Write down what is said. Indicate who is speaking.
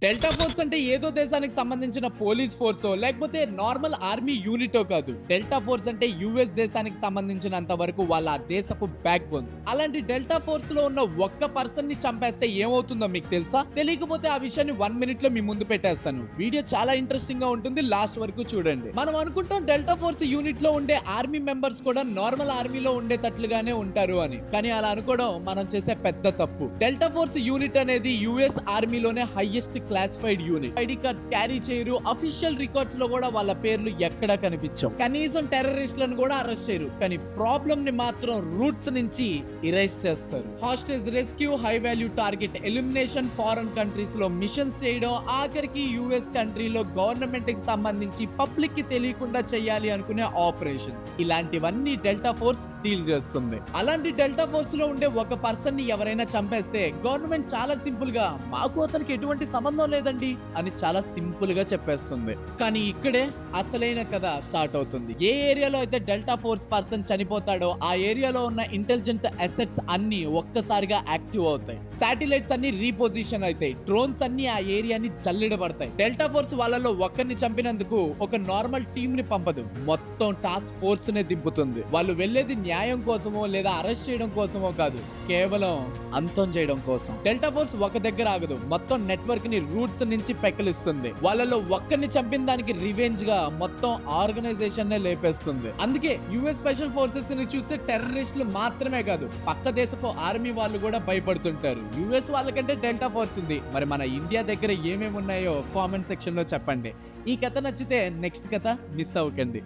Speaker 1: Delta force అంటే ఏదో దేశానికి సంబంధించిన పోలీస్ ఫోర్సో లేకపోతే నార్మల్ ఆర్మీ యూనిటో కాదు. డెల్టా ఫోర్స్ అంటే యుఎస్ దేశానికి సంబంధించినంత వరకు వాళ్ళ దేశపు బ్యాక్ బోన్స్. అలాంటి డెల్టా ఫోర్స్ లో ఉన్న ఒక్క పర్సన్ ని చంపేస్తే ఏమవుతుందో మీకు తెలుసా? తెలియకపోతే ఆ విషయాన్ని 1 మినిట్ లో మీ ముందు పెట్టేస్తాను. వీడియో చాలా ఇంట్రెస్టింగ్ గా ఉంటుంది, లాస్ట్ వరకు చూడండి. మనం అనుకుంటాం డెల్టా ఫోర్స్ యూనిట్ లో ఉండే ఆర్మీ మెంబర్స్ కూడా నార్మల్ ఆర్మీలో ఉండేటట్లుగానే ఉంటారు అని, కానీ అలా అనుకోవడం మనం చేసే పెద్ద తప్పు. డెల్టా ఫోర్స్ యూనిట్ అనేది యుఎస్ ఆర్మీలోనే highest classified unit. ID cards carry చేయరు, అఫీషియల్ రికార్డ్స్ లో కూడా వాళ్ళ పేర్లు ఎక్కడా కనిపించవు. కనీసం టెర్రరిస్టులను కూడా అరెస్ట్ చేయరు, కానీ ప్రాబ్లం ని మాత్రం రూట్స్ నుంచి ఇరేజ్ చేస్తారు. Hostage rescue, high value target elimination, foreign countries లో మిషన్స్ చేయడం, ఆఖరికి యుఎస్ కంట్రీలో గవర్నమెంట్ కి సంబంధించి పబ్లిక్ కి తెలియకుండా చేయాలి అనుకునే ఆపరేషన్స్, ఇలాంటివన్నీ డెల్టా ఫోర్స్ డీల్ చేస్తుంది. అలాంటి డెల్టా ఫోర్స్ లో ఉండే ఒక పర్సన్ ని ఎవరైనా చంపేస్తే గవర్నమెంట్ చాలా సింపుల్ గా మాకు అతనికి ఎటువంటి సంబంధం లేదండి అని చాలా సింపుల్ గా చెప్పేస్తుంది. కానీ ఇక్కడే అసలైన కథ స్టార్ట్ అవుతుంది. ఏ ఏరియాలో అయితే డెల్టా ఫోర్స్ పర్సన్ చనిపోతాడో ఆ ఏరియాలో ఉన్న ఇంటెలిజెంట్ అసెట్స్ అన్ని ఒక్కసారిగా యాక్టివ్ అవుతాయి. శాటిలైట్స్ అన్ని రీపొజిషన్ అవుతాయి, డ్రోన్స్ అన్ని ఆ ఏరియాని జల్లిడబడతాయి. డెల్టా ఫోర్స్ వాళ్ళలో ఒక్కరిని చంపినందుకు ఒక నార్మల్ టీమ్ ని పంపదు, మొత్తం టాస్క్ ఫోర్స్ నే దింపుతుంది. వాళ్ళు వెళ్లేది న్యాయం కోసమో లేదా అరెస్ట్ చేయడం కోసమో కాదు, కేవలం అంతం చేయడం కోసం. డెల్టా ఫోర్స్ ఒక దగ్గర ఆగదు, మొత్తం నెట్వర్క్ ని రూట్స్ నుంచి పెకలిస్తుంది. వాళ్ళలో ఒక్కరిని చంపిన దానికి రివెంజ్ గా మొత్తం ఆర్గనైజేషన్ నే లేపేస్తుంది. అందుకే యుఎస్ స్పెషల్ ఫోర్సెస్ ని చూస్తే టెర్రరిస్టులు మాత్రమే కాదు, పక్క దేశపు ఆర్మీ వాళ్ళు కూడా భయపడుతుంటారు. యుఎస్ వాళ్ళకంటే డెల్టా ఫోర్స్ ఉంది, మరి మన ఇండియా దగ్గర ఏమేమి ఉన్నాయో కామెంట్ సెక్షన్ లో చెప్పండి. ఈ కథ నచ్చితే నెక్స్ట్ కథ మిస్ అవ్వకండి.